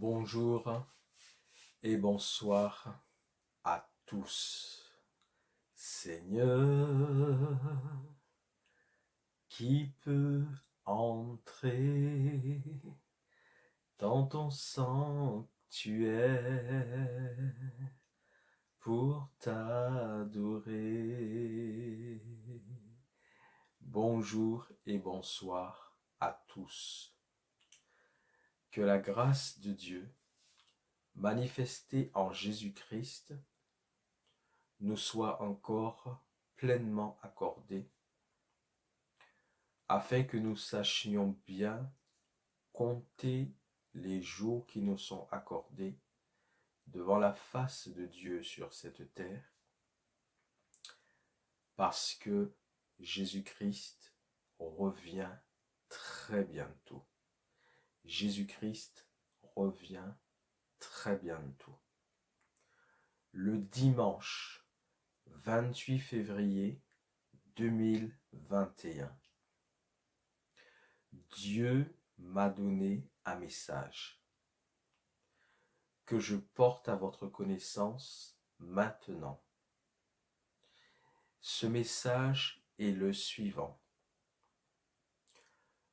Bonjour et bonsoir à tous. Seigneur, qui peut entrer dans ton sanctuaire pour t'adorer? Bonjour et bonsoir à tous. Que la grâce de Dieu, manifestée en Jésus-Christ, nous soit encore pleinement accordée, afin que nous sachions bien compter les jours qui nous sont accordés devant la face de Dieu sur cette terre, parce que Jésus-Christ revient très bientôt. Jésus-Christ revient très bientôt. Le dimanche 28 février 2021, Dieu m'a donné un message que je porte à votre connaissance maintenant. Ce message est le suivant.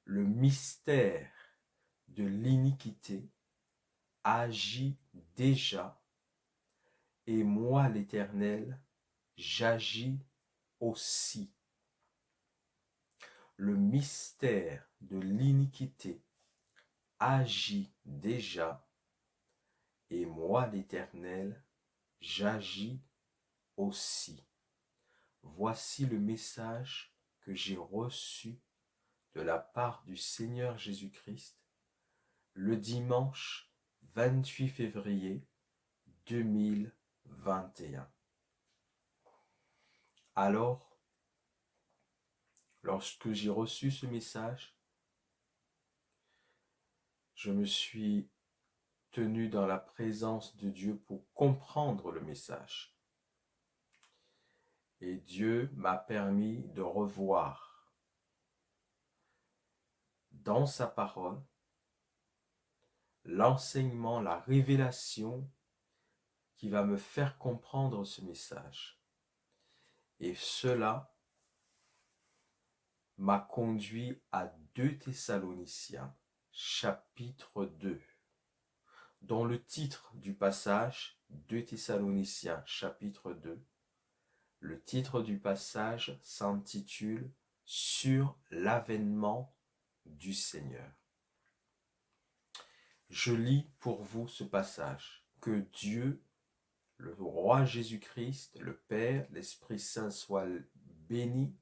Le mystère de l'iniquité agit déjà, et moi l'Éternel, j'agis aussi. Le mystère de l'iniquité agit déjà, et moi l'Éternel, j'agis aussi. Voici le message que j'ai reçu de la part du Seigneur Jésus-Christ le dimanche 28 février 2021. Alors, lorsque j'ai reçu ce message, je me suis tenu dans la présence de Dieu pour comprendre le message. Et Dieu m'a permis de revoir dans sa parole l'enseignement, la révélation qui va me faire comprendre ce message. Et cela m'a conduit à 2 Thessaloniciens, chapitre 2, dont le titre du passage, 2 Thessaloniciens, chapitre 2, le titre du passage s'intitule « Sur l'avènement du Seigneur ». Je lis pour vous ce passage. Que Dieu, le roi Jésus-Christ, le Père, l'Esprit Saint soient bénis,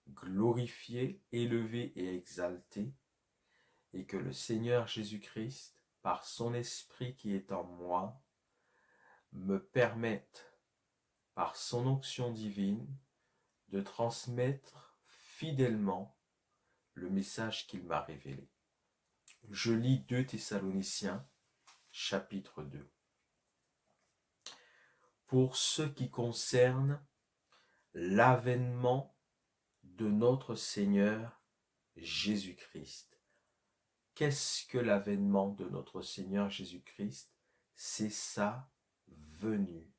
glorifiés, élevés et exaltés, et que le Seigneur Jésus-Christ, par son Esprit qui est en moi, me permette, par son onction divine, de transmettre fidèlement le message qu'il m'a révélé. Je lis 2 Thessaloniciens, chapitre 2. Pour ce qui concerne l'avènement de notre Seigneur Jésus-Christ. Qu'est-ce que l'avènement de notre Seigneur Jésus-Christ? C'est sa venue,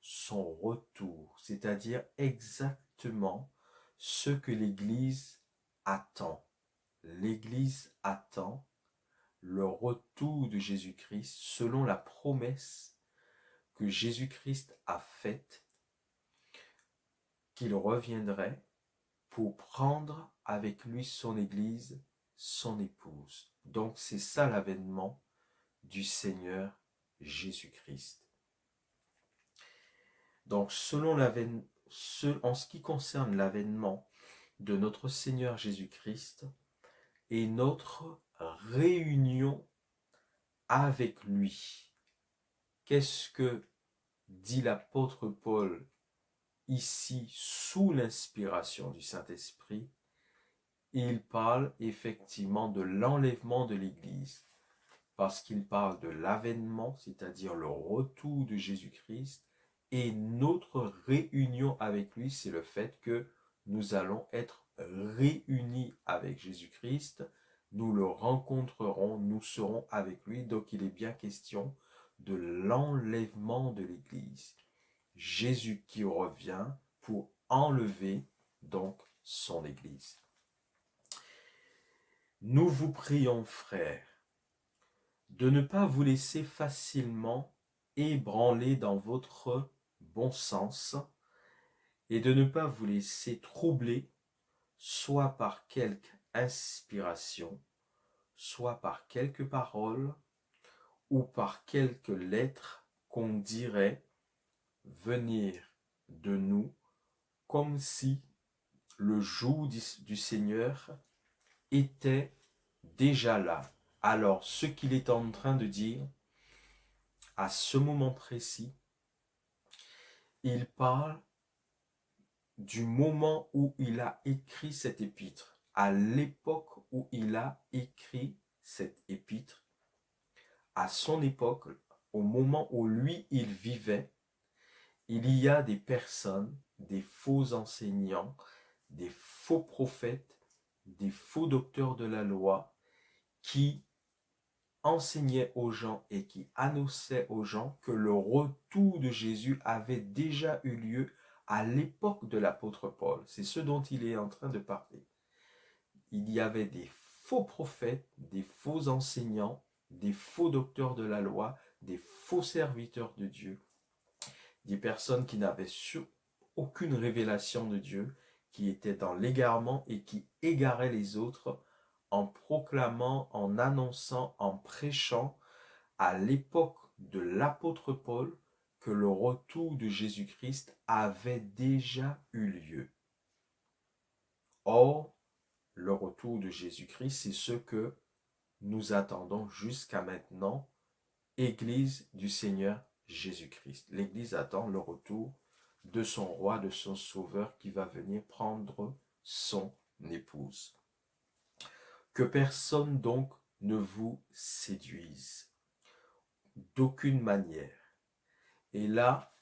son retour, c'est-à-dire exactement ce que l'Église attend. L'Église attend le retour de Jésus-Christ selon la promesse que Jésus-Christ a faite, qu'il reviendrait pour prendre avec lui son Église, son épouse. Donc c'est ça l'avènement du Seigneur Jésus-Christ. Donc en ce qui concerne l'avènement de notre Seigneur Jésus-Christ et notre réunion avec lui. Qu'est-ce que dit l'apôtre Paul ici sous l'inspiration du Saint-Esprit? Il parle effectivement de l'enlèvement de l'Église, parce qu'il parle de l'avènement, c'est-à-dire le retour de Jésus-Christ, et notre réunion avec lui, c'est le fait que nous allons être réunis avec Jésus-Christ nous le rencontrerons, nous serons avec lui. Donc il est bien question de l'enlèvement de l'Église. Jésus qui revient pour enlever donc son Église. Nous vous prions, frères, de ne pas vous laisser facilement ébranler dans votre bon sens et de ne pas vous laisser troubler soit par quelque inspiration, soit par quelques paroles ou par quelques lettres qu'on dirait venir de nous comme si le joug du Seigneur était déjà là. Alors, ce qu'il est en train de dire, à ce moment précis, il parle du moment où il a écrit cette épître. À l'époque où il a écrit cette épître, à son époque, au moment où lui, il vivait, il y a des personnes, des faux enseignants, des faux prophètes, des faux docteurs de la loi qui enseignaient aux gens et qui annonçaient aux gens que le retour de Jésus avait déjà eu lieu à l'époque de l'apôtre Paul. C'est ce dont il est en train de parler. Il y avait des faux prophètes, des faux enseignants, des faux docteurs de la loi, des faux serviteurs de Dieu, des personnes qui n'avaient aucune révélation de Dieu, qui étaient dans l'égarement et qui égaraient les autres en proclamant, en annonçant, en prêchant à l'époque de l'apôtre Paul que le retour de Jésus-Christ avait déjà eu lieu. Or, le retour de Jésus-Christ, c'est ce que nous attendons jusqu'à maintenant, Église du Seigneur Jésus-Christ. L'Église attend le retour de son roi, de son sauveur qui va venir prendre son épouse. Que personne donc ne vous séduise d'aucune manière. Et là,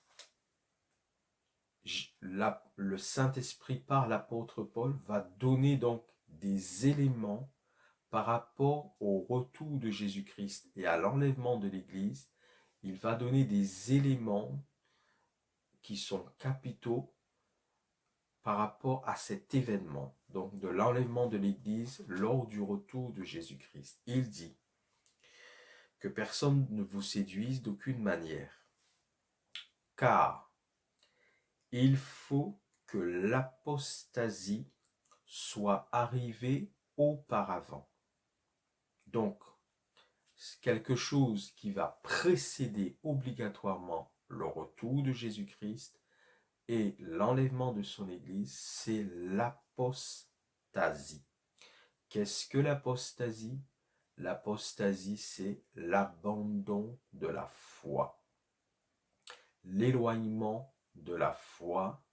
le Saint-Esprit par l'apôtre Paul va donner donc des éléments par rapport au retour de Jésus-Christ et à l'enlèvement de l'Église. Il va donner des éléments qui sont capitaux par rapport à cet événement, donc de l'enlèvement de l'Église lors du retour de Jésus-Christ. Il dit que personne ne vous séduise d'aucune manière, car il faut que l'apostasie soit arrivée auparavant. Donc, quelque chose qui va précéder obligatoirement le retour de Jésus-Christ et l'enlèvement de son Église, c'est l'apostasie. Qu'est-ce que l'apostasie? L'apostasie, c'est l'abandon de la foi, l'éloignement de la foi,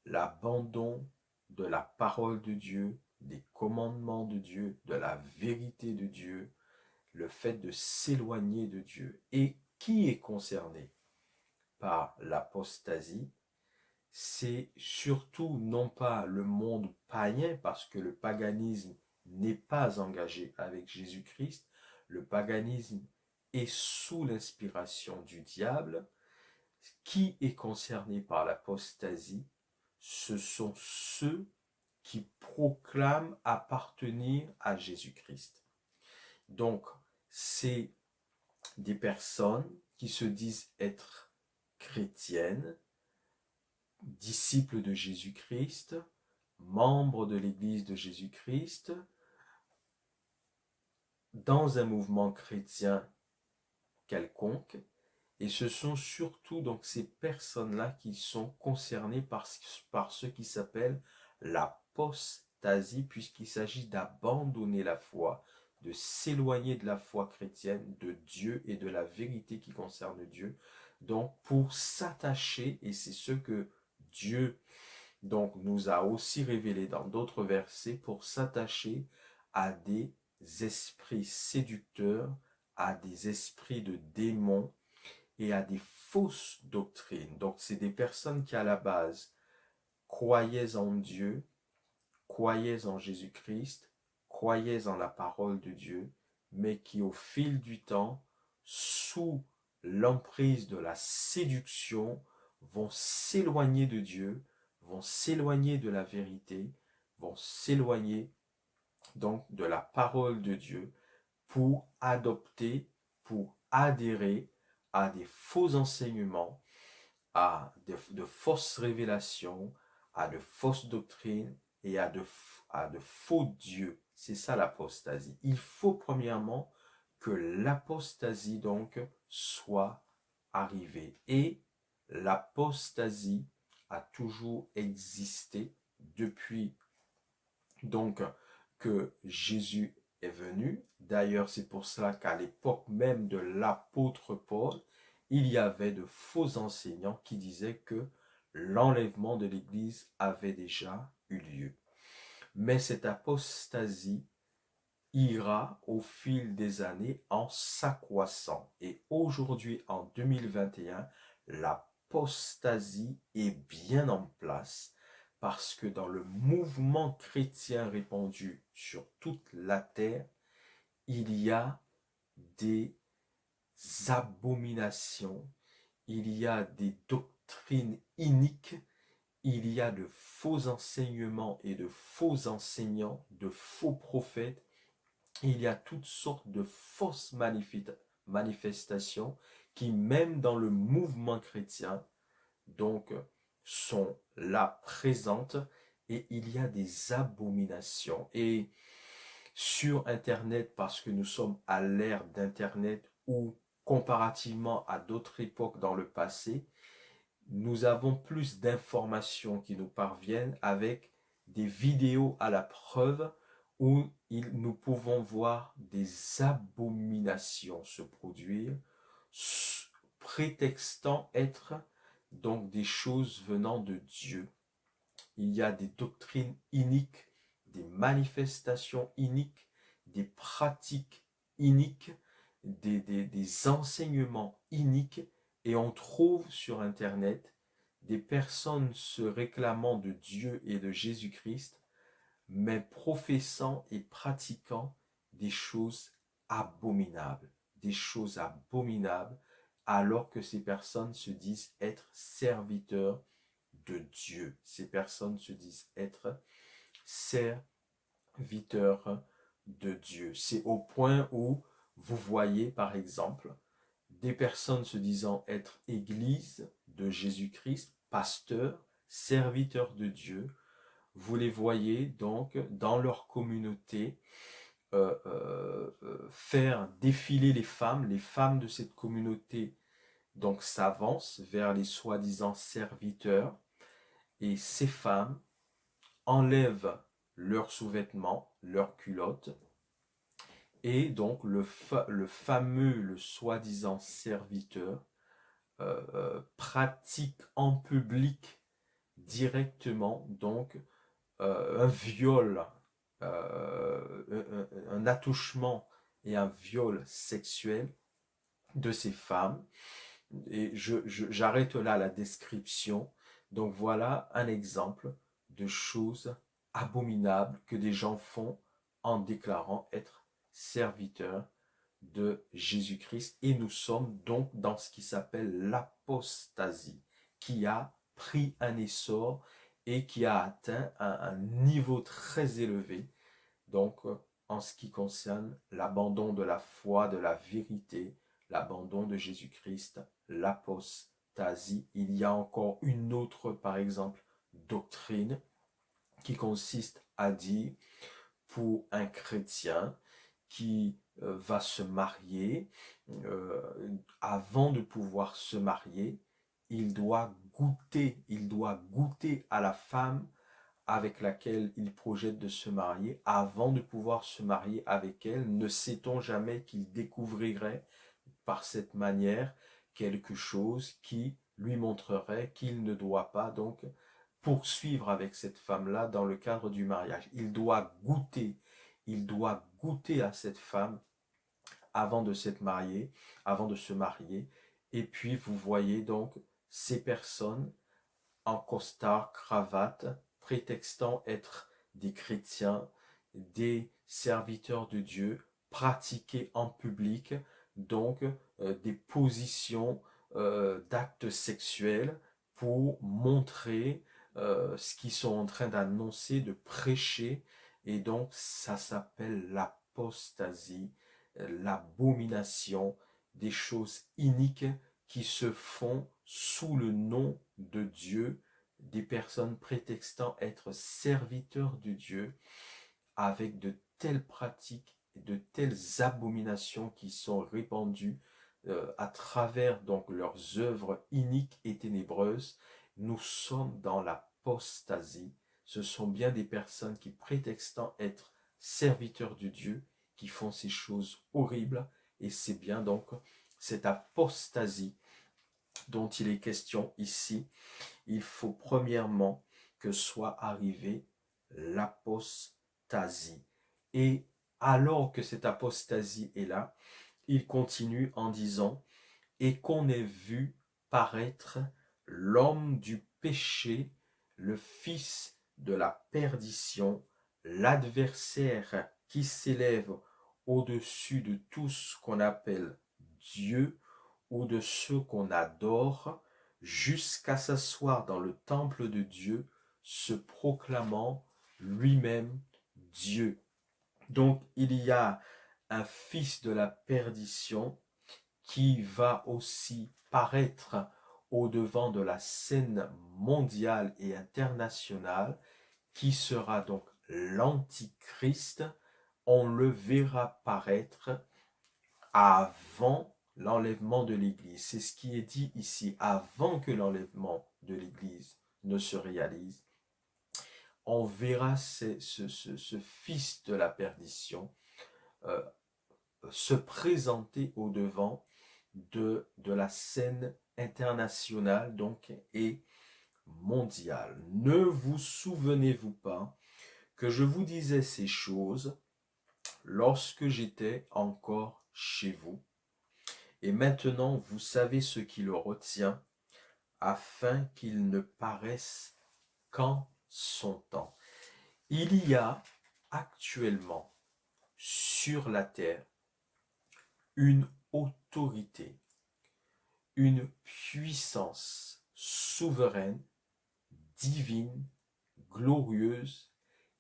l'abandon de la parole de Dieu, des commandements de Dieu, de la vérité de Dieu, le fait de s'éloigner de Dieu. Et qui est concerné par l'apostasie? C'est surtout non pas le monde païen, parce que le paganisme n'est pas engagé avec Jésus-Christ, le paganisme est sous l'inspiration du diable. Qui est concerné par l'apostasie? Ce sont ceux qui proclament appartenir à Jésus-Christ. Donc, c'est des personnes qui se disent être chrétiennes, disciples de Jésus-Christ, membres de l'Église de Jésus-Christ, dans un mouvement chrétien quelconque, et ce sont surtout donc ces personnes-là qui sont concernées par ce qui s'appelle l'apostasie, puisqu'il s'agit d'abandonner la foi, de s'éloigner de la foi chrétienne, de Dieu et de la vérité qui concerne Dieu, donc pour s'attacher, et c'est ce que Dieu donc nous a aussi révélé dans d'autres versets, pour s'attacher à des esprits séducteurs, à des esprits de démons et à des fausses doctrines. Donc c'est des personnes qui à la base croyaient en Dieu, croyaient en Jésus-Christ, croyaient en la parole de Dieu, mais qui au fil du temps, sous l'emprise de la séduction, vont s'éloigner de Dieu, vont s'éloigner de la vérité, vont s'éloigner donc de la parole de Dieu pour adopter, pour adhérer à des faux enseignements, à de fausses révélations, à de fausses doctrines et à de faux dieux. C'est ça l'apostasie. Il faut premièrement que l'apostasie donc soit arrivée. Et l'apostasie a toujours existé depuis donc que Jésus est venu. D'ailleurs, c'est pour cela qu'à l'époque même de l'apôtre Paul, il y avait de faux enseignants qui disaient que l'enlèvement de l'Église avait déjà eu lieu. Mais cette apostasie ira au fil des années en s'accroissant. Et aujourd'hui, en 2021, l'apostasie est bien en place parce que dans le mouvement chrétien répandu sur toute la terre, il y a des abominations, il y a des doctrines iniques, il y a de faux enseignements et de faux enseignants, de faux prophètes, il y a toutes sortes de fausses manifestations qui, même dans le mouvement chrétien, donc, sont là présentes et il y a des abominations. Et sur Internet, parce que nous sommes à l'ère d'Internet où, comparativement à d'autres époques dans le passé, nous avons plus d'informations qui nous parviennent avec des vidéos à la preuve où nous pouvons voir des abominations se produire, prétextant être donc des choses venant de Dieu. Il y a des doctrines iniques, des manifestations iniques, des pratiques iniques, des enseignements iniques, et on trouve sur Internet des personnes se réclamant de Dieu et de Jésus-Christ, mais professant et pratiquant des choses abominables, alors que ces personnes se disent être serviteurs de Dieu. Ces personnes se disent être serviteurs de Dieu. C'est au point où vous voyez, par exemple, des personnes se disant être église de Jésus-Christ, pasteurs, serviteurs de Dieu. Vous les voyez donc dans leur communauté faire défiler les femmes de cette communauté donc s'avancent vers les soi-disant serviteurs, et ces femmes enlèvent leurs sous-vêtements, leurs culottes, et donc le soi-disant serviteur pratique en public directement donc un viol, un attouchement et un viol sexuel de ces femmes. Et j'arrête là la description. Donc voilà un exemple de choses abominables que des gens font en déclarant être serviteurs de Jésus-Christ. Et nous sommes donc dans ce qui s'appelle l'apostasie, qui a pris un essor et qui a atteint un niveau très élevé, donc en ce qui concerne l'abandon de la foi, de la vérité, l'abandon de Jésus-Christ, l'apostasie. Il y a encore une autre, par exemple, doctrine qui consiste à dire pour un chrétien qui va se marier, avant de pouvoir se marier, il doit goûter à la femme avec laquelle il projette de se marier avant de pouvoir se marier avec elle. Ne sait-on jamais qu'il découvrirait par cette manière quelque chose qui lui montrerait qu'il ne doit pas donc poursuivre avec cette femme-là dans le cadre du mariage. Il doit goûter à cette femme avant de se marier. Et puis vous voyez donc ces personnes en costard, cravate, prétextant être des chrétiens, des serviteurs de Dieu, pratiquer en public donc des positions d'actes sexuels pour montrer ce qu'ils sont en train d'annoncer, de prêcher. Et donc, ça s'appelle l'apostasie, l'abomination, des choses iniques qui se font sous le nom de Dieu, des personnes prétextant être serviteurs de Dieu, avec de telles pratiques, de telles abominations qui sont répandues à travers donc leurs œuvres iniques et ténébreuses. Nous sommes dans l'apostasie. Ce sont bien des personnes qui prétextant être serviteurs de Dieu qui font ces choses horribles, et c'est bien donc cette apostasie dont il est question ici. Il faut premièrement que soit arrivée l'apostasie. Et alors que cette apostasie est là, il continue en disant « Et qu'on ait vu paraître l'homme du péché, le fils de la perdition, l'adversaire qui s'élève au-dessus de tout ce qu'on appelle Dieu ou de ceux qu'on adore, jusqu'à s'asseoir dans le temple de Dieu, se proclamant lui-même Dieu. » Donc il y a un fils de la perdition qui va aussi paraître au-devant de la scène mondiale et internationale, qui sera donc l'Antichrist. On le verra paraître avant l'enlèvement de l'Église. C'est ce qui est dit ici, avant que l'enlèvement de l'Église ne se réalise. On verra ce fils de la perdition se présenter au-devant de la scène internationale donc, et mondiale. Ne vous souvenez-vous pas que je vous disais ces choses lorsque j'étais encore chez vous? Et maintenant vous savez ce qui le retient, afin qu'il ne paraisse qu'en son temps. Il y a actuellement sur la terre une autorité, une puissance souveraine, divine, glorieuse,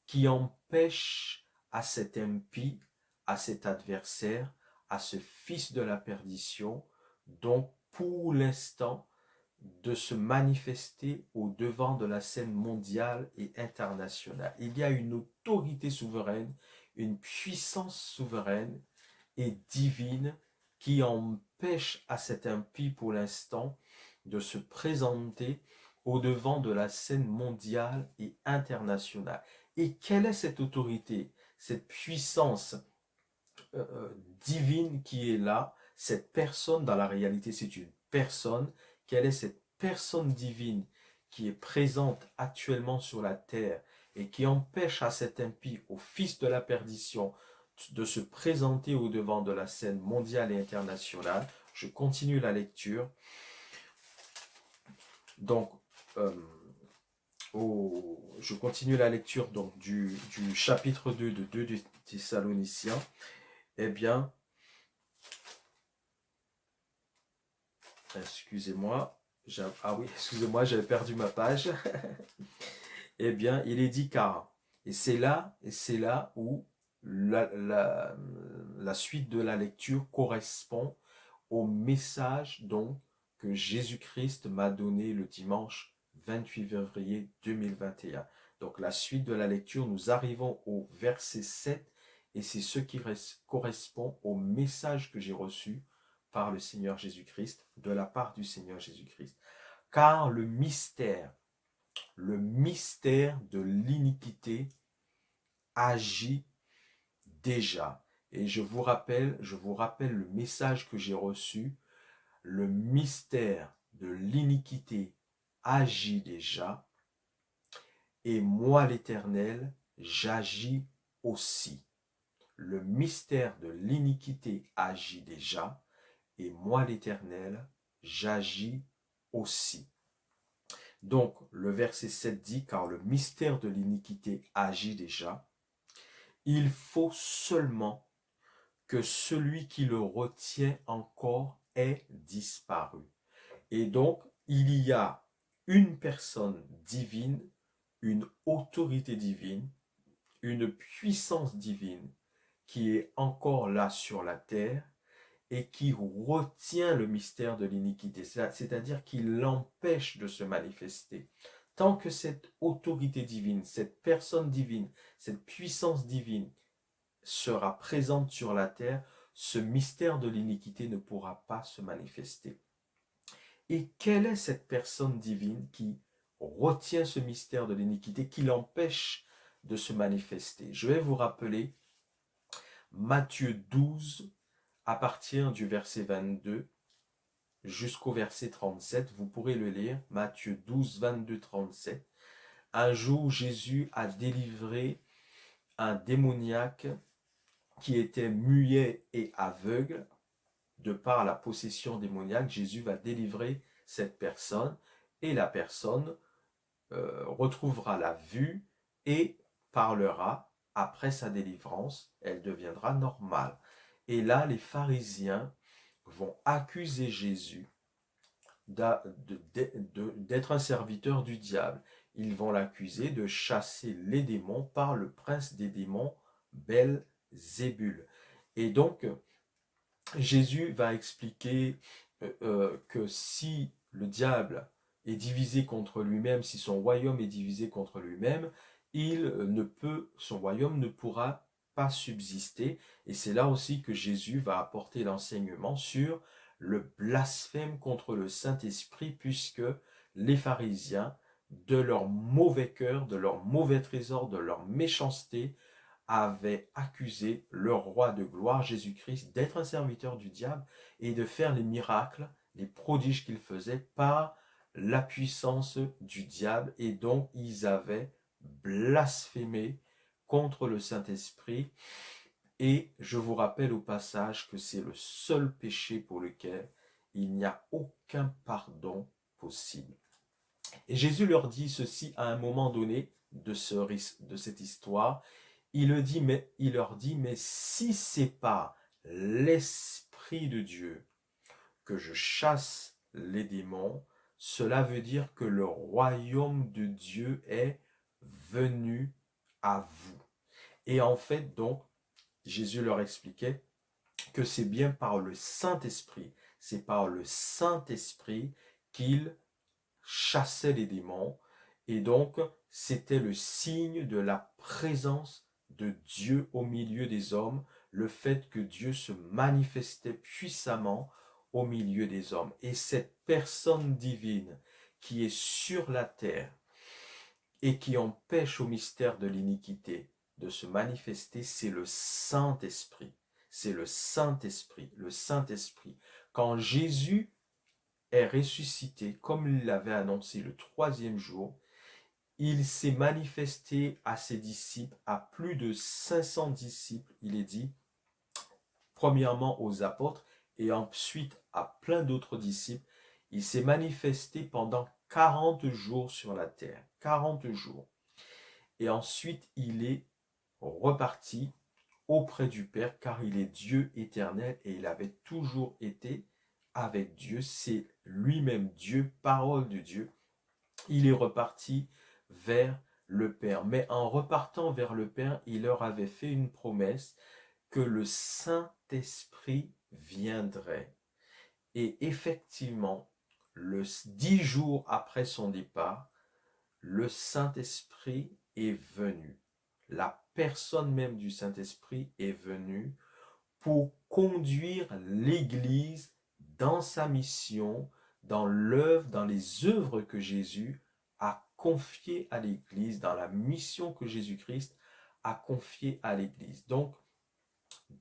qui empêche à cet impie, à cet adversaire, à ce fils de la perdition, donc pour l'instant, de se manifester au devant de la scène mondiale et internationale. Il y a une autorité souveraine, une puissance souveraine et divine qui empêche à cet impie pour l'instant de se présenter au devant de la scène mondiale et internationale. Et quelle est cette autorité, cette puissance divine qui est là? Cette personne, dans la réalité, c'est une personne. Quelle est cette personne divine qui est présente actuellement sur la terre et qui empêche à cet impie, au fils de la perdition, de se présenter au devant de la scène mondiale et internationale? Je continue la lecture. Donc, je continue la lecture donc, du chapitre 2 de 2 Thessaloniciens. Eh bien, excusez-moi, excusez-moi, j'avais perdu ma page. Eh bien, il est dit car, et c'est là où la suite de la lecture correspond au message donc que Jésus-Christ m'a donné le dimanche 28 février 2021. Donc la suite de la lecture, nous arrivons au verset 7 et c'est ce qui correspond au message que j'ai reçu par le Seigneur Jésus-Christ, de la part du Seigneur Jésus-Christ. Car le mystère de l'iniquité agit déjà. Et je vous rappelle le message que j'ai reçu. Le mystère de l'iniquité agit déjà, et moi l'Éternel, j'agis aussi. Le mystère de l'iniquité agit déjà, et moi l'Éternel, j'agis aussi. Donc, le verset 7 dit, car le mystère de l'iniquité agit déjà, Il faut seulement que celui qui le retient encore ait disparu. Et donc, il y a une personne divine, une autorité divine, une puissance divine qui est encore là sur la terre et qui retient le mystère de l'iniquité, c'est-à-dire qui l'empêche de se manifester. Tant que cette autorité divine, cette personne divine, cette puissance divine sera présente sur la terre, ce mystère de l'iniquité ne pourra pas se manifester. Et quelle est cette personne divine qui retient ce mystère de l'iniquité, qui l'empêche de se manifester? Je vais vous rappeler Matthieu 12, à partir du verset 22 jusqu'au verset 37. Vous pourrez le lire, Matthieu 12, 22, 37. Un jour, Jésus a délivré un démoniaque qui était muet et aveugle. De par la possession démoniaque, Jésus va délivrer cette personne et la personne retrouvera la vue et parlera. Après sa délivrance, elle deviendra normale. Et là, les pharisiens vont accuser Jésus d'être un serviteur du diable. Ils vont l'accuser de chasser les démons par le prince des démons, Belzébul. Et donc, Jésus va expliquer que si le diable est divisé contre lui-même, si son royaume est divisé contre lui-même, son royaume ne pourra pas subsister. Et c'est là aussi que Jésus va apporter l'enseignement sur le blasphème contre le Saint-Esprit, puisque les pharisiens, de leur mauvais cœur, de leur mauvais trésor, de leur méchanceté, avaient accusé le roi de gloire, Jésus-Christ, d'être un serviteur du diable et de faire les miracles, les prodiges qu'il faisait par la puissance du diable. Et donc, ils avaient blasphémé contre le Saint-Esprit. Et je vous rappelle au passage que c'est le seul péché pour lequel il n'y a aucun pardon possible. Et Jésus leur dit ceci à un moment donné de cette histoire. Il leur dit, mais si c'est pas l'Esprit de Dieu que je chasse les démons, cela veut dire que le royaume de Dieu est venu à vous. Et en fait, donc, Jésus leur expliquait que c'est bien par le Saint-Esprit, c'est par le Saint-Esprit qu'il chassait les démons. Et donc, c'était le signe de la présence de Dieu au milieu des hommes, le fait que Dieu se manifestait puissamment au milieu des hommes. Et cette personne divine qui est sur la terre et qui empêche au mystère de l'iniquité de se manifester, c'est le Saint-Esprit. C'est le Saint-Esprit, le Saint-Esprit. Quand Jésus est ressuscité, comme il l'avait annoncé le 3e jour, il s'est manifesté à ses disciples, à plus de 500 disciples, il est dit, premièrement aux apôtres et ensuite à plein d'autres disciples. Il s'est manifesté pendant 40 jours sur la terre, 40 jours. Et ensuite, il est reparti auprès du Père, car il est Dieu éternel et il avait toujours été avec Dieu. C'est lui-même Dieu, parole de Dieu. Il est reparti vers le Père. Mais en repartant vers le Père, il leur avait fait une promesse que le Saint-Esprit viendrait. Et effectivement, 10 jours après son départ, le Saint-Esprit est venu. La personne même du Saint-Esprit est venue pour conduire l'Église dans sa mission, dans l'œuvre, dans les œuvres que Jésus a confiées à l'Église, dans la mission que Jésus-Christ a confiée à l'Église. Donc,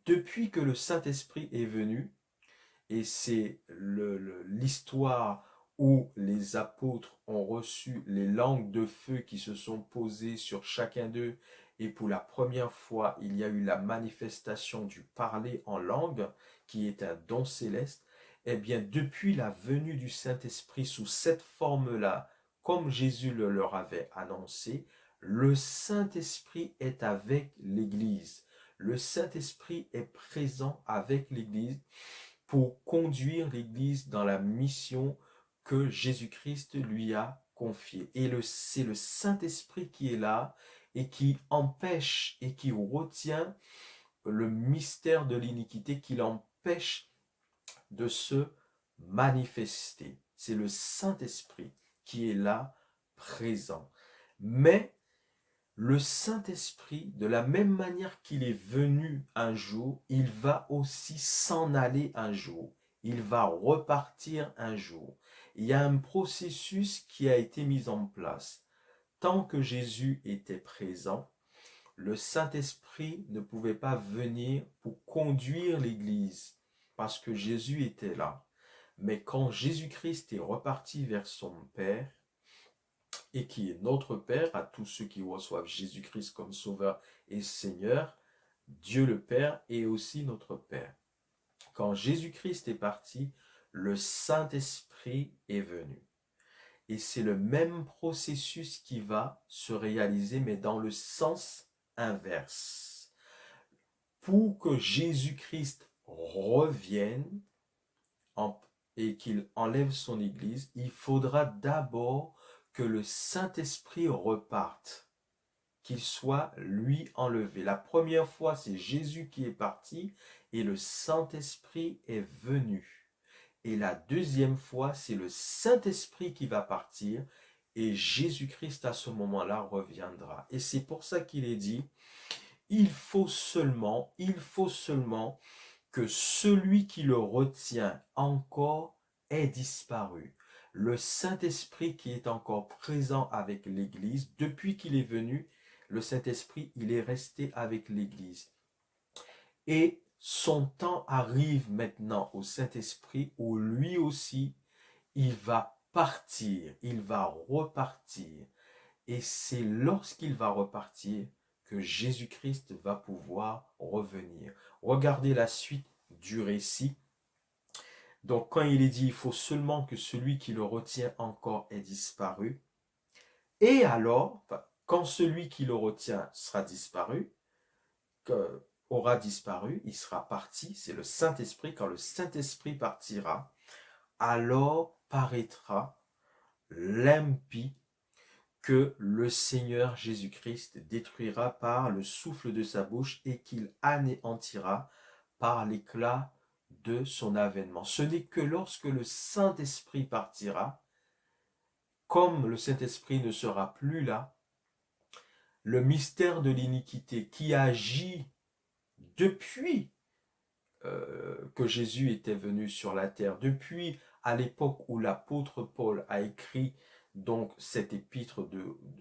depuis que le Saint-Esprit est venu, et c'est l'histoire où les apôtres ont reçu les langues de feu qui se sont posées sur chacun d'eux, et pour la première fois, il y a eu la manifestation du parler en langue, qui est un don céleste. Eh bien, depuis la venue du Saint-Esprit sous cette forme-là, comme Jésus le leur avait annoncé, Le Saint-Esprit est avec l'Église. Le Saint-Esprit est présent avec l'Église pour conduire l'Église dans la mission que Jésus-Christ lui a confiée. Et c'est le Saint-Esprit qui est là et qui empêche et qui retient le mystère de l'iniquité, qui l'empêche de se manifester. C'est le Saint-Esprit qui est là, présent. Mais le Saint-Esprit, de la même manière qu'il est venu un jour, il va aussi s'en aller un jour. Il va repartir un jour. Il y a un processus qui a été mis en place. Tant que Jésus était présent, le Saint-Esprit ne pouvait pas venir pour conduire l'Église parce que Jésus était là. Mais quand Jésus-Christ est reparti vers son Père, et qui est notre Père, à tous ceux qui reçoivent Jésus-Christ comme Sauveur et Seigneur, Dieu le Père est aussi notre Père. Quand Jésus-Christ est parti, le Saint-Esprit est venu. Et c'est le même processus qui va se réaliser, mais dans le sens inverse. Pour que Jésus-Christ revienne et qu'il enlève son Église, il faudra d'abord que le Saint-Esprit reparte, qu'il soit lui enlevé. La première fois, c'est Jésus qui est parti et le Saint-Esprit est venu. Et la deuxième fois, c'est le Saint-Esprit qui va partir et Jésus-Christ à ce moment-là reviendra. Et c'est pour ça qu'il est dit, il faut seulement que celui qui le retient encore ait disparu. Le Saint-Esprit qui est encore présent avec l'Église, depuis qu'il est venu, le Saint-Esprit, il est resté avec l'Église. Et son temps arrive maintenant au Saint-Esprit où lui aussi, il va partir, il va repartir. Et c'est lorsqu'il va repartir que Jésus-Christ va pouvoir revenir. Regardez la suite du récit. Donc quand il est dit, il faut seulement que celui qui le retient encore ait disparu. Et alors, quand celui qui le retient sera disparu, aura disparu, il sera parti, c'est le Saint-Esprit. Quand le Saint-Esprit partira, alors paraîtra l'impie que le Seigneur Jésus-Christ détruira par le souffle de sa bouche et qu'il anéantira par l'éclat de son avènement. Ce n'est que lorsque le Saint-Esprit partira, comme le Saint-Esprit ne sera plus là, le mystère de l'iniquité qui agit depuis que Jésus était venu sur la terre, depuis à l'époque où l'apôtre Paul a écrit donc cette épître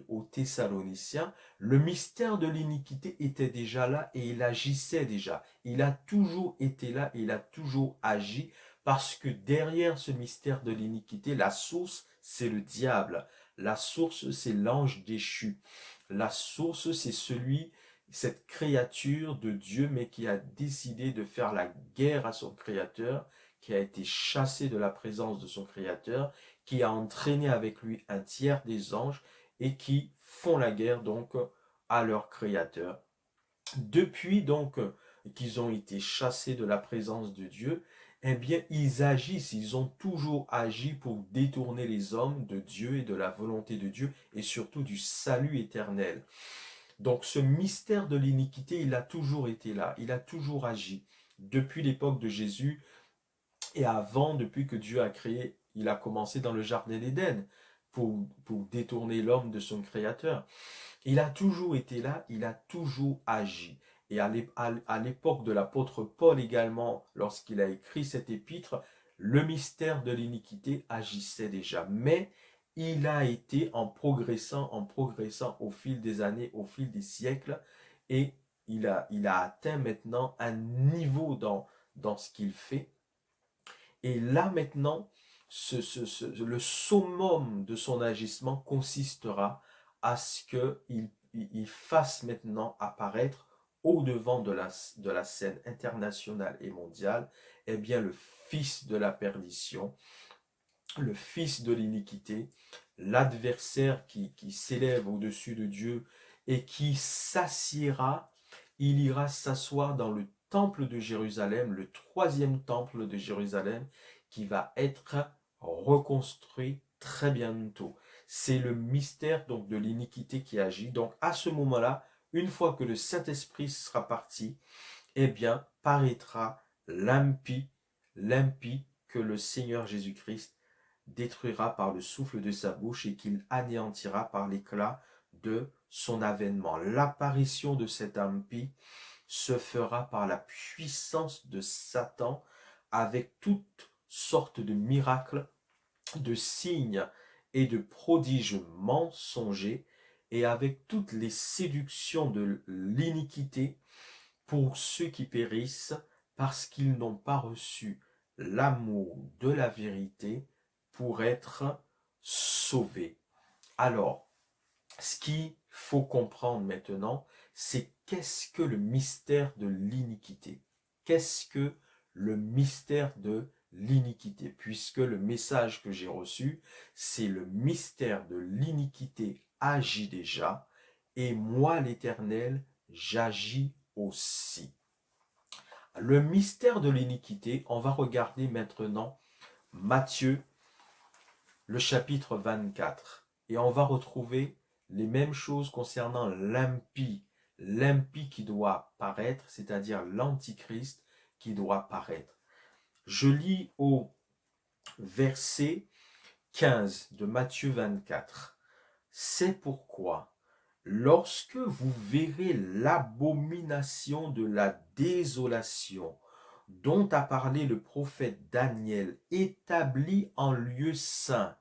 aux Thessaloniciens, le mystère de l'iniquité était déjà là et il agissait déjà. Il a toujours été là et il a toujours agi parce que derrière ce mystère de l'iniquité, la source, c'est le diable. La source, c'est l'ange déchu. La source, c'est cette créature de Dieu, mais qui a décidé de faire la guerre à son Créateur, qui a été chassé de la présence de son Créateur, qui a entraîné avec lui un tiers des anges et qui font la guerre donc à leur Créateur. Depuis donc qu'ils ont été chassés de la présence de Dieu, eh bien ils agissent, ils ont toujours agi pour détourner les hommes de Dieu et de la volonté de Dieu et surtout du salut éternel. Donc ce mystère de l'iniquité, il a toujours été là, il a toujours agi. Depuis l'époque de Jésus et avant, depuis que Dieu a créé, il a commencé dans le jardin d'Éden pour détourner l'homme de son Créateur. Il a toujours été là, il a toujours agi. Et à l'époque de l'apôtre Paul également, lorsqu'il a écrit cette épître, le mystère de l'iniquité agissait déjà. Mais il a été en progressant au fil des années, au fil des siècles, et il a atteint maintenant un niveau dans ce qu'il fait. Et là maintenant, le summum de son agissement consistera à ce qu'il fasse maintenant apparaître au-devant de la scène internationale et mondiale, eh bien le fils de la perdition, le fils de l'iniquité, l'adversaire qui s'élève au-dessus de Dieu et qui s'assiera, il ira s'asseoir dans le temple de Jérusalem, le troisième temple de Jérusalem, qui va être reconstruit très bientôt. C'est le mystère donc de l'iniquité qui agit. Donc à ce moment-là, une fois que le Saint-Esprit sera parti, eh bien paraîtra l'impie, l'impie que le Seigneur Jésus-Christ détruira par le souffle de sa bouche et qu'il anéantira par l'éclat de son avènement. L'apparition de cet impie se fera par la puissance de Satan avec toutes sortes de miracles, de signes et de prodiges mensongers et avec toutes les séductions de l'iniquité pour ceux qui périssent parce qu'ils n'ont pas reçu l'amour de la vérité pour être sauvés. Alors, ce qu'il faut comprendre maintenant, c'est qu'est-ce que le mystère de l'iniquité? Qu'est-ce que le mystère de l'iniquité? Puisque le message que j'ai reçu, c'est le mystère de l'iniquité agit déjà, et moi l'Éternel, j'agis aussi. Le mystère de l'iniquité, on va regarder maintenant Matthieu, le chapitre 24. Et on va retrouver les mêmes choses concernant l'impie. L'impie qui doit paraître, c'est-à-dire l'antichrist qui doit paraître. Je lis au verset 15 de Matthieu 24. C'est pourquoi, lorsque vous verrez l'abomination de la désolation dont a parlé le prophète Daniel, établie en lieu saint,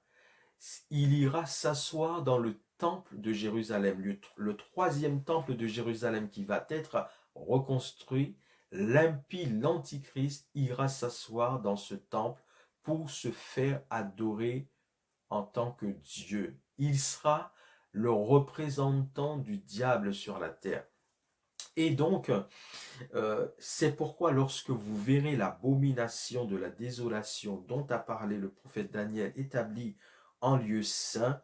il ira s'asseoir dans le temple de Jérusalem, le troisième temple de Jérusalem qui va être reconstruit. L'impie, l'antichrist, ira s'asseoir dans ce temple pour se faire adorer en tant que Dieu. Il sera le représentant du diable sur la terre. Et donc, c'est pourquoi lorsque vous verrez l'abomination de la désolation dont a parlé le prophète Daniel établie en lieu saint,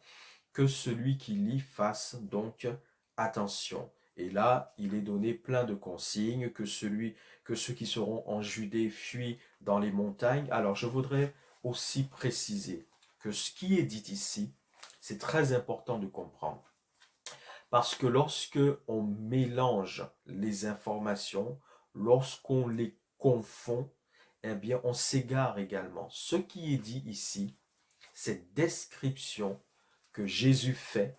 que celui qui lit fasse donc attention. Et là, il est donné plein de consignes, que ceux qui seront en Judée fuient dans les montagnes. Alors, je voudrais aussi préciser que ce qui est dit ici, c'est très important de comprendre. Parce que lorsque on mélange les informations, lorsqu'on les confond, eh bien, on s'égare également. Ce qui est dit ici, cette description que Jésus fait,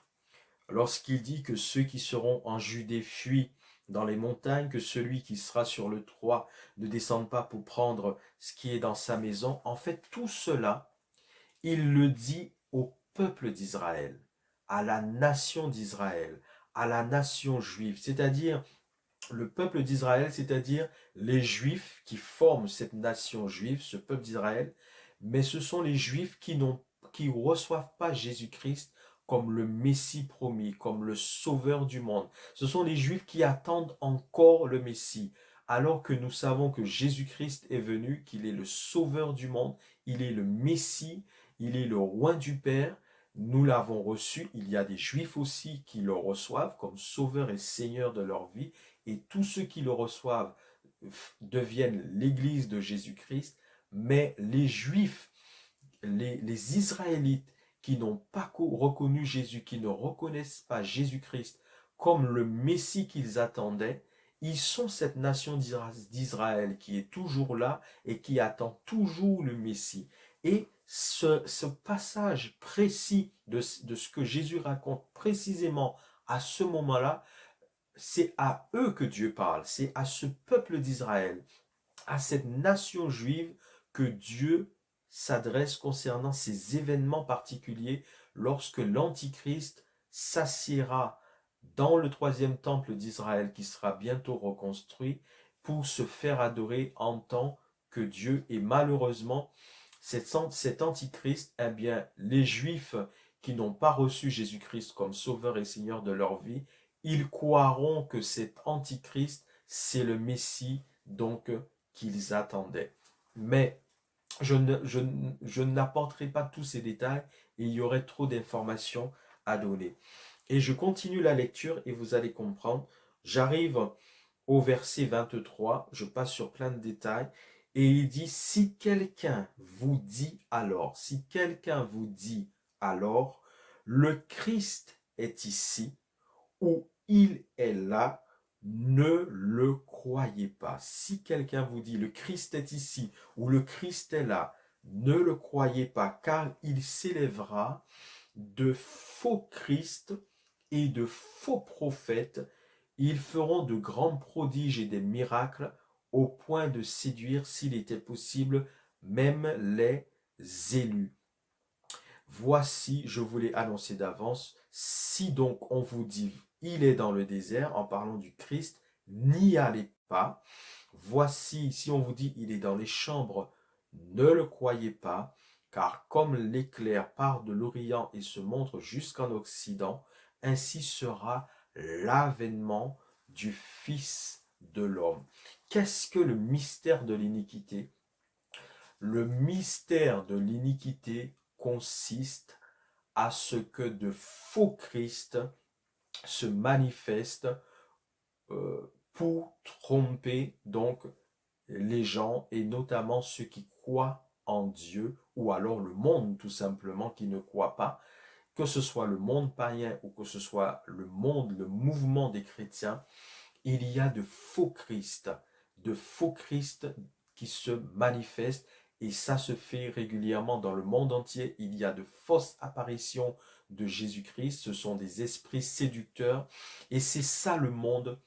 lorsqu'il dit que ceux qui seront en Judée fuient dans les montagnes, que celui qui sera sur le toit ne descende pas pour prendre ce qui est dans sa maison, en fait, tout cela, il le dit au peuple d'Israël, à la nation d'Israël, à la nation juive, c'est-à-dire le peuple d'Israël, c'est-à-dire les Juifs qui forment cette nation juive, ce peuple d'Israël, mais ce sont les Juifs qui ne reçoivent pas Jésus-Christ comme le Messie promis, comme le Sauveur du monde. Ce sont les Juifs qui attendent encore le Messie, alors que nous savons que Jésus-Christ est venu, qu'il est le Sauveur du monde, il est le Messie, il est le Roi du Père. Nous l'avons reçu, il y a des Juifs aussi qui le reçoivent comme Sauveur et Seigneur de leur vie, et tous ceux qui le reçoivent deviennent l'Église de Jésus-Christ, mais les Juifs, les Israélites qui n'ont pas reconnu Jésus, qui ne reconnaissent pas Jésus-Christ comme le Messie qu'ils attendaient, ils sont cette nation d'Israël qui est toujours là et qui attend toujours le Messie. Et ce passage précis de ce que Jésus raconte précisément à ce moment-là, c'est à eux que Dieu parle, c'est à ce peuple d'Israël, à cette nation juive que Dieu s'adresse concernant ces événements particuliers lorsque l'Antichrist s'assiera dans le troisième temple d'Israël qui sera bientôt reconstruit pour se faire adorer en tant que Dieu. Et malheureusement, cet Antichrist, eh bien, les Juifs qui n'ont pas reçu Jésus-Christ comme Sauveur et Seigneur de leur vie, ils croiront que cet Antichrist, c'est le Messie, donc qu'ils attendaient. Mais je n'apporterai pas tous ces détails et il y aurait trop d'informations à donner. Et je continue la lecture et vous allez comprendre. J'arrive au verset 23, je passe sur plein de détails, et il dit, si quelqu'un vous dit alors, le Christ est ici, ou il est là, ne le croyez pas. Si quelqu'un vous dit, le Christ est ici, ou le Christ est là, ne le croyez pas, car il s'élèvera de faux Christ et de faux prophètes. Ils feront de grands prodiges et des miracles au point de séduire, s'il était possible, même les élus. Voici, je vous l'ai annoncé d'avance, si donc on vous dit, il est dans le désert, en parlant du Christ, n'y allez pas. Voici, si on vous dit, il est dans les chambres, ne le croyez pas, car comme l'éclair part de l'Orient et se montre jusqu'en Occident, ainsi sera l'avènement du Fils de l'homme. Qu'est-ce que le mystère de l'iniquité? Le mystère de l'iniquité consiste à ce que de faux Christ se manifestent pour tromper donc les gens et notamment ceux qui croient en Dieu ou alors le monde tout simplement qui ne croit pas, que ce soit le monde païen ou que ce soit le monde, le mouvement des chrétiens, il y a de faux Christ qui se manifestent et ça se fait régulièrement dans le monde entier. Il y a de fausses apparitions de Jésus-Christ, ce sont des esprits séducteurs et c'est ça le monde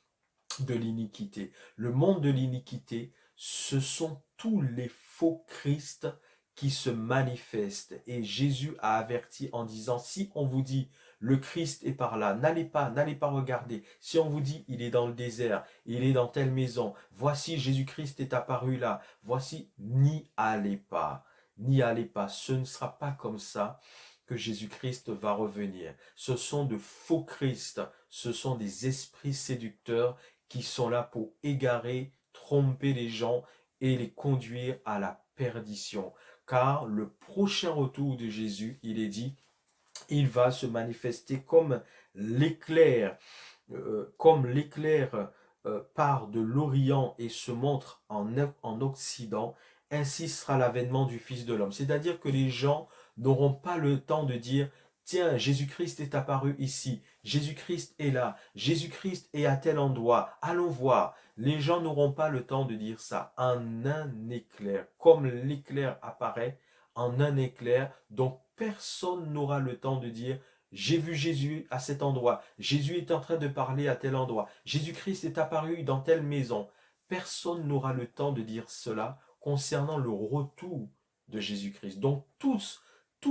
de l'iniquité. Le monde de l'iniquité, ce sont tous les faux Christ qui se manifestent. Et Jésus a averti en disant, si on vous dit, le Christ est par là, n'allez pas regarder. Si on vous dit, il est dans le désert, il est dans telle maison, voici Jésus-Christ est apparu là, voici, n'y allez pas. N'y allez pas, ce ne sera pas comme ça que Jésus-Christ va revenir. Ce sont de faux Christ, ce sont des esprits séducteurs qui sont là pour égarer, tromper les gens et les conduire à la perdition. Car le prochain retour de Jésus, il est dit, il va se manifester l'éclair, comme l'éclair part de l'Orient et se montre en Occident, ainsi sera l'avènement du Fils de l'homme. C'est-à-dire que les gens n'auront pas le temps de dire, tiens, Jésus-Christ est apparu ici, Jésus-Christ est là, Jésus-Christ est à tel endroit, allons voir. Les gens n'auront pas le temps de dire ça en un éclair, comme l'éclair apparaît en un éclair, donc personne n'aura le temps de dire j'ai vu Jésus à cet endroit, Jésus est en train de parler à tel endroit, Jésus-Christ est apparu dans telle maison. Personne n'aura le temps de dire cela concernant le retour de Jésus-Christ. Donc tout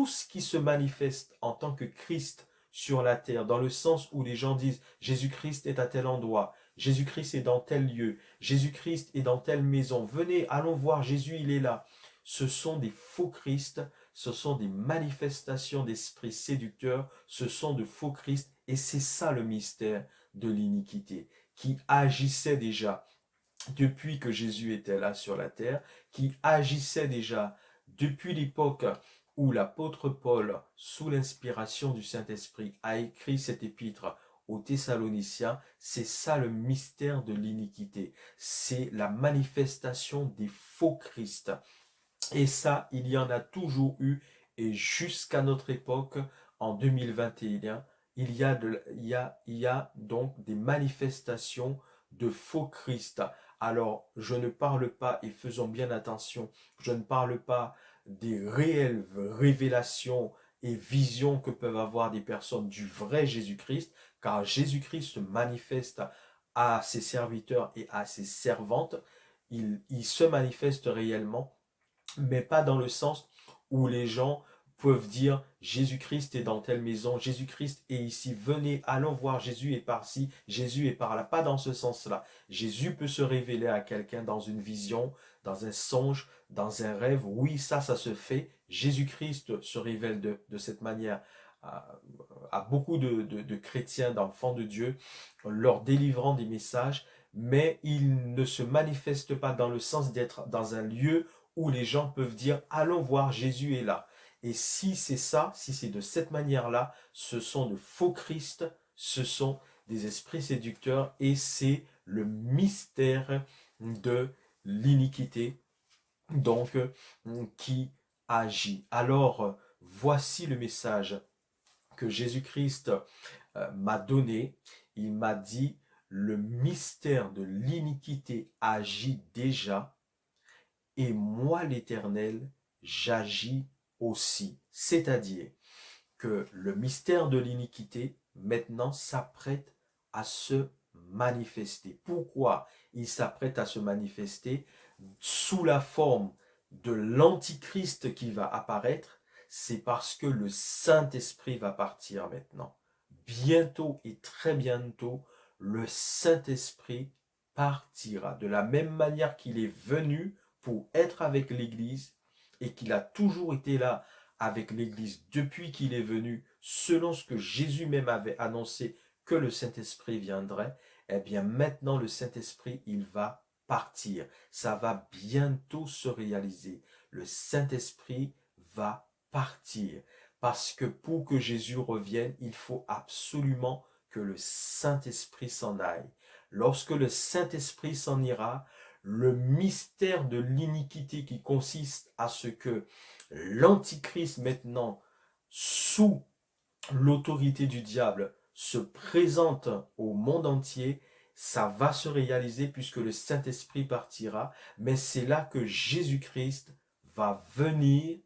ce qui se manifeste en tant que Christ sur la terre, dans le sens où les gens disent Jésus-Christ est à tel endroit, Jésus-Christ est dans tel lieu, Jésus-Christ est dans telle maison, venez, allons voir, Jésus il est là. Ce sont des faux Christ, ce sont des manifestations d'esprits séducteurs, ce sont de faux Christ, et c'est ça le mystère de l'iniquité, qui agissait déjà depuis que Jésus était là sur la terre, qui agissait déjà depuis l'époque où l'apôtre Paul, sous l'inspiration du Saint-Esprit, a écrit cet épître aux Thessaloniciens. C'est ça le mystère de l'iniquité, c'est la manifestation des faux Christ. Et ça, il y en a toujours eu, et jusqu'à notre époque, en 2021, il y a donc des manifestations de faux Christ. Alors, je ne parle pas, et faisons bien attention, je ne parle pas des réelles révélations et visions que peuvent avoir des personnes du vrai Jésus-Christ, car Jésus-Christ se manifeste à ses serviteurs et à ses servantes. Il se manifeste réellement, mais pas dans le sens où les gens peuvent dire Jésus-Christ est dans telle maison, Jésus-Christ est ici, venez, allons voir, Jésus est par-ci, Jésus est par-là. Pas dans ce sens-là. Jésus peut se révéler à quelqu'un dans une vision, dans un songe, dans un rêve. Oui, ça se fait. Jésus-Christ se révèle de cette manière à beaucoup de chrétiens, d'enfants de Dieu, leur délivrant des messages, mais il ne se manifeste pas dans le sens d'être dans un lieu où les gens peuvent dire allons voir, Jésus est là. Et si c'est ça, si c'est de cette manière-là, ce sont de faux Christ, ce sont des esprits séducteurs et c'est le mystère de l'iniquité, donc qui agit. Alors, voici le message que Jésus-Christ m'a donné. Il m'a dit, le mystère de l'iniquité agit déjà, et moi l'Éternel, j'agis aussi. C'est-à-dire que le mystère de l'iniquité, maintenant, s'apprête à se manifester. Pourquoi il s'apprête à se manifester sous la forme de l'antichrist qui va apparaître? C'est parce que le Saint-Esprit va partir maintenant. Bientôt et très bientôt, le Saint-Esprit partira. De la même manière qu'il est venu pour être avec l'Église et qu'il a toujours été là avec l'Église depuis qu'il est venu, selon ce que Jésus même avait annoncé que le Saint-Esprit viendrait, eh bien maintenant le Saint-Esprit, il va partir. Ça va bientôt se réaliser. Le Saint-Esprit va partir. Parce que pour que Jésus revienne, il faut absolument que le Saint-Esprit s'en aille. Lorsque le Saint-Esprit s'en ira, le mystère de l'iniquité qui consiste à ce que l'Antichrist maintenant, sous l'autorité du diable, se présente au monde entier, ça va se réaliser puisque le Saint-Esprit partira, mais c'est là que Jésus-Christ va venir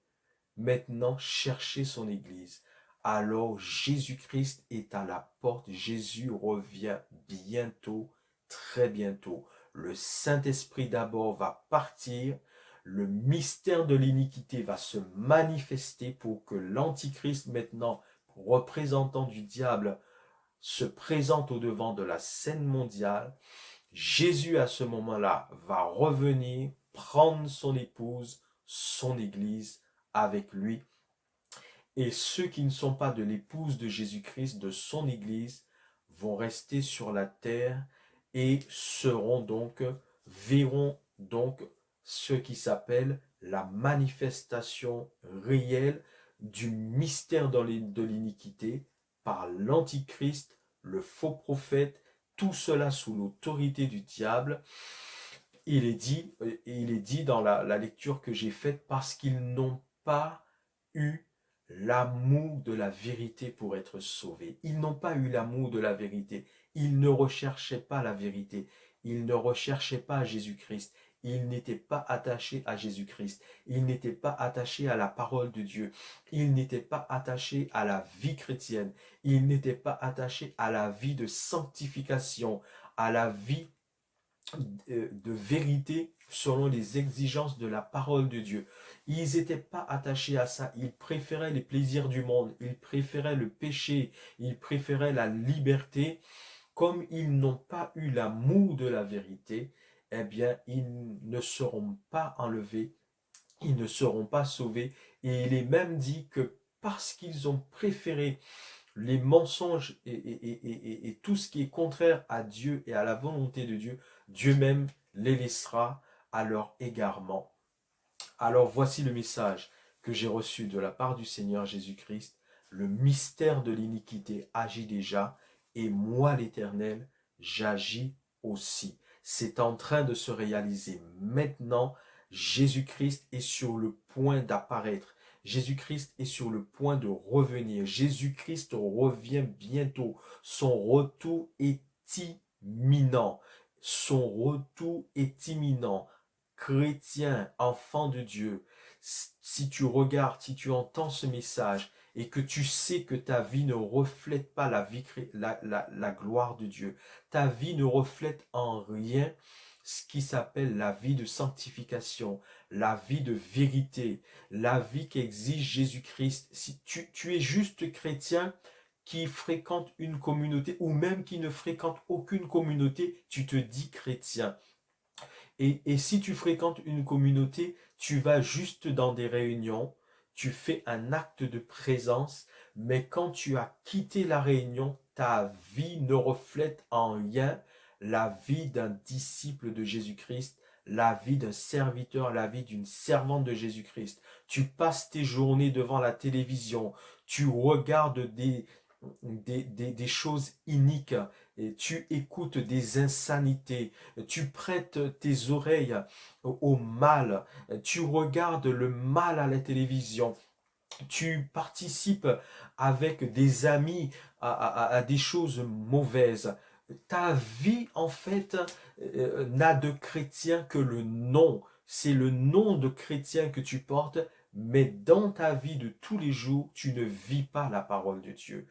maintenant chercher son Église. Alors Jésus-Christ est à la porte, Jésus revient bientôt, très bientôt. Le Saint-Esprit d'abord va partir, le mystère de l'iniquité va se manifester pour que l'Antichrist maintenant, représentant du diable, se présente au devant de la scène mondiale. Jésus à ce moment-là va revenir, prendre son épouse, son Église avec lui. Et ceux qui ne sont pas de l'épouse de Jésus-Christ, de son Église, vont rester sur la terre et verront donc ce qui s'appelle la manifestation réelle du mystère de l'iniquité par l'Antichrist, le faux prophète, tout cela sous l'autorité du diable. Il est dit dans la lecture que j'ai faite, parce qu'ils n'ont pas eu l'amour de la vérité pour être sauvés. Ils n'ont pas eu l'amour de la vérité. Ils ne recherchaient pas la vérité. Ils ne recherchaient pas Jésus-Christ. Ils n'étaient pas attachés à Jésus-Christ. Ils n'étaient pas attachés à la parole de Dieu. Ils n'étaient pas attachés à la vie chrétienne. Ils n'étaient pas attachés à la vie de sanctification, à la vie de vérité selon les exigences de la parole de Dieu. Ils n'étaient pas attachés à ça. Ils préféraient les plaisirs du monde. Ils préféraient le péché. Ils préféraient la liberté. Comme ils n'ont pas eu l'amour de la vérité, eh bien, ils ne seront pas enlevés. Ils ne seront pas sauvés. Et il est même dit que parce qu'ils ont préféré les mensonges et tout ce qui est contraire à Dieu et à la volonté de Dieu, Dieu même les laissera à leur égarement. Alors voici le message que j'ai reçu de la part du Seigneur Jésus-Christ. Le mystère de l'iniquité agit déjà et moi l'Éternel, j'agis aussi. C'est en train de se réaliser maintenant. Jésus-Christ est sur le point d'apparaître. Jésus-Christ est sur le point de revenir. Jésus-Christ revient bientôt. Son retour est imminent. Son retour est imminent. Chrétien, enfant de Dieu, si tu regardes, si tu entends ce message et que tu sais que ta vie ne reflète pas la gloire de Dieu, ta vie ne reflète en rien ce qui s'appelle la vie de sanctification, la vie de vérité, la vie qu'exige Jésus-Christ. Si tu es juste chrétien qui fréquente une communauté ou même qui ne fréquente aucune communauté, tu te dis chrétien. Et si tu fréquentes une communauté, tu vas juste dans des réunions, tu fais un acte de présence, mais quand tu as quitté la réunion, ta vie ne reflète en rien la vie d'un disciple de Jésus-Christ, la vie d'un serviteur, la vie d'une servante de Jésus-Christ. Tu passes tes journées devant la télévision, tu regardes des choses iniques, et tu écoutes des insanités, tu prêtes tes oreilles au mal, tu regardes le mal à la télévision, tu participes avec des amis à des choses mauvaises. Ta vie, en fait, n'a de chrétien que le nom. C'est le nom de chrétien que tu portes, mais dans ta vie de tous les jours, tu ne vis pas la parole de Dieu.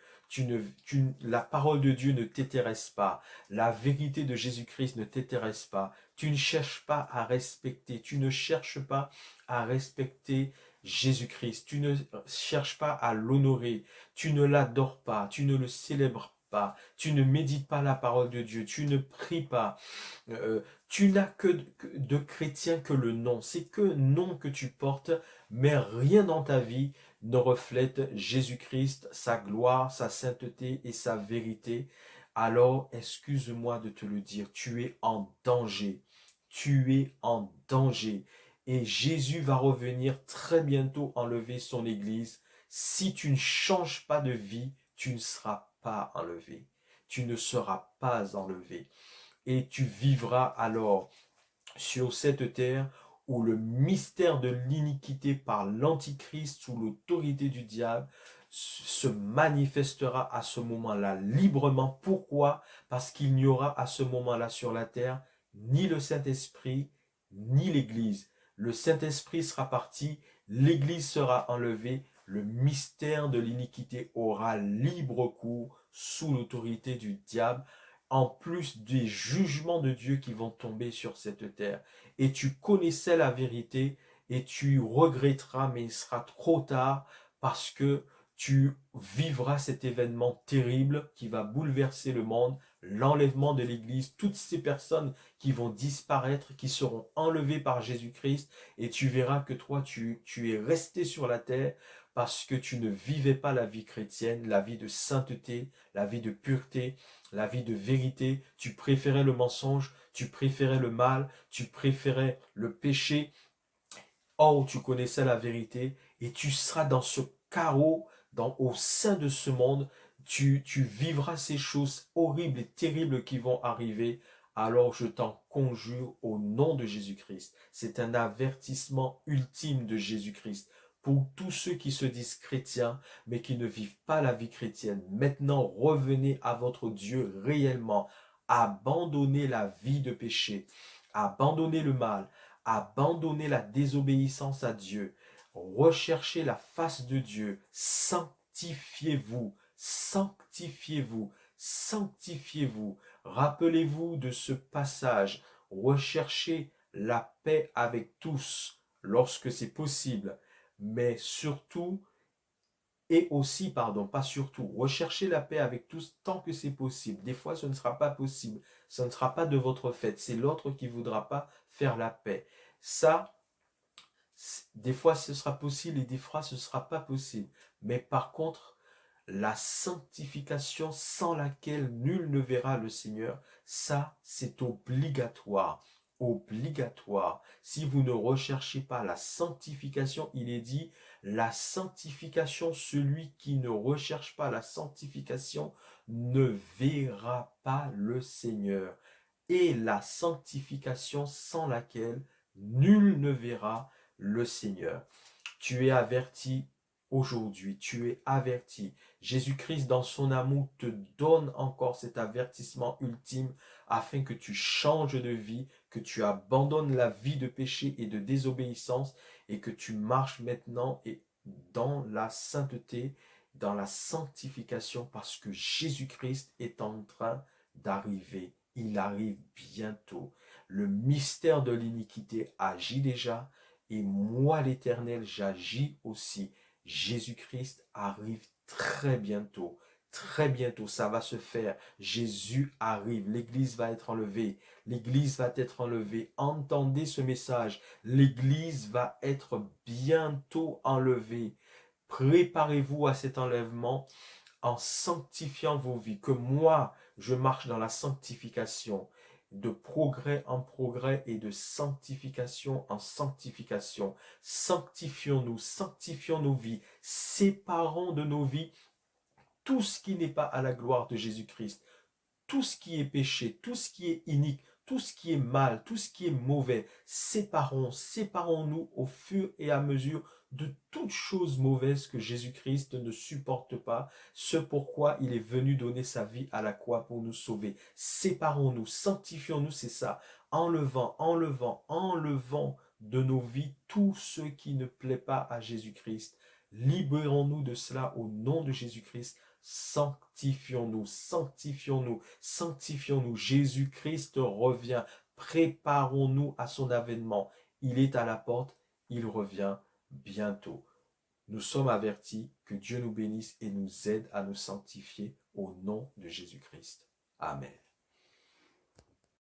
La parole de Dieu ne t'intéresse pas. La vérité de Jésus-Christ ne t'intéresse pas. Tu ne cherches pas à respecter. Tu ne cherches pas à respecter Jésus-Christ. Tu ne cherches pas à l'honorer. Tu ne l'adores pas. Tu ne le célèbres pas. Tu ne médites pas la parole de Dieu. Tu ne pries pas. Tu n'as que de chrétien que le nom. C'est que nom que tu portes, mais rien dans ta vie ne reflète Jésus-Christ, sa gloire, sa sainteté et sa vérité. Alors, excuse-moi de te le dire, tu es en danger. Tu es en danger. Et Jésus va revenir très bientôt enlever son Église. Si tu ne changes pas de vie, tu ne seras pas enlevé. Tu ne seras pas enlevé. Et tu vivras alors sur cette terre où le mystère de l'iniquité par l'Antichrist sous l'autorité du diable se manifestera à ce moment-là librement. Pourquoi? Parce qu'il n'y aura à ce moment-là sur la terre ni le Saint-Esprit, ni l'Église. Le Saint-Esprit sera parti, l'Église sera enlevée, le mystère de l'iniquité aura libre cours sous l'autorité du diable, en plus des jugements de Dieu qui vont tomber sur cette terre. Et tu connaissais la vérité et tu regretteras, mais il sera trop tard parce que tu vivras cet événement terrible qui va bouleverser le monde, l'enlèvement de l'Église, toutes ces personnes qui vont disparaître, qui seront enlevées par Jésus-Christ, et tu verras que toi, tu es resté sur la terre parce que tu ne vivais pas la vie chrétienne, la vie de sainteté, la vie de pureté, la vie de vérité. Tu préférais le mensonge, tu préférais le mal, tu préférais le péché. Or, tu connaissais la vérité et tu seras dans ce carreau, au sein de ce monde. Tu vivras ces choses horribles et terribles qui vont arriver. Alors je t'en conjure au nom de Jésus-Christ. C'est un avertissement ultime de Jésus-Christ pour tous ceux qui se disent chrétiens, mais qui ne vivent pas la vie chrétienne. Maintenant, revenez à votre Dieu réellement. Abandonnez la vie de péché. Abandonnez le mal. Abandonnez la désobéissance à Dieu. Recherchez la face de Dieu. Sanctifiez-vous. Sanctifiez-vous. Sanctifiez-vous. Rappelez-vous de ce passage. Recherchez la paix avec tous lorsque c'est possible. Mais surtout, et aussi, pardon, pas surtout, recherchez la paix avec tous tant que c'est possible. Des fois, ce ne sera pas possible. Ce ne sera pas de votre fait. C'est l'autre qui ne voudra pas faire la paix. Ça, des fois, ce sera possible et des fois, ce ne sera pas possible. Mais par contre, la sanctification sans laquelle nul ne verra le Seigneur, ça, c'est obligatoire. Obligatoire. Si vous ne recherchez pas la sanctification, il est dit, la sanctification, celui qui ne recherche pas la sanctification ne verra pas le Seigneur. Et la sanctification sans laquelle nul ne verra le Seigneur. Tu es averti aujourd'hui, tu es averti. Jésus-Christ, dans son amour, te donne encore cet avertissement ultime afin que tu changes de vie, que tu abandonnes la vie de péché et de désobéissance et que tu marches maintenant dans la sainteté, dans la sanctification parce que Jésus-Christ est en train d'arriver. Il arrive bientôt. Le mystère de l'iniquité agit déjà et moi, l'Éternel, j'agis aussi. Jésus-Christ arrive très bientôt. Très bientôt, ça va se faire. Jésus arrive. L'Église va être enlevée. L'Église va être enlevée. Entendez ce message. L'Église va être bientôt enlevée. Préparez-vous à cet enlèvement en sanctifiant vos vies. Que moi, je marche dans la sanctification. de progrès en progrès et de sanctification en sanctification. Sanctifions-nous, sanctifions nos vies, séparons de nos vies tout ce qui n'est pas à la gloire de Jésus-Christ, tout ce qui est péché, tout ce qui est inique, tout ce qui est mal, tout ce qui est mauvais. Séparons-nous au fur et à mesure de toute chose mauvaise que Jésus-Christ ne supporte pas, ce pourquoi il est venu donner sa vie à la croix pour nous sauver. Séparons-nous, sanctifions-nous, c'est ça, enlevant de nos vies tout ce qui ne plaît pas à Jésus-Christ. Libérons-nous de cela au nom de Jésus-Christ. Sanctifions-nous, sanctifions-nous, sanctifions-nous. Jésus-Christ revient. Préparons-nous à son avènement. Il est à la porte, il revient bientôt. Nous sommes avertis, que Dieu nous bénisse et nous aide à nous sanctifier au nom de Jésus-Christ. Amen.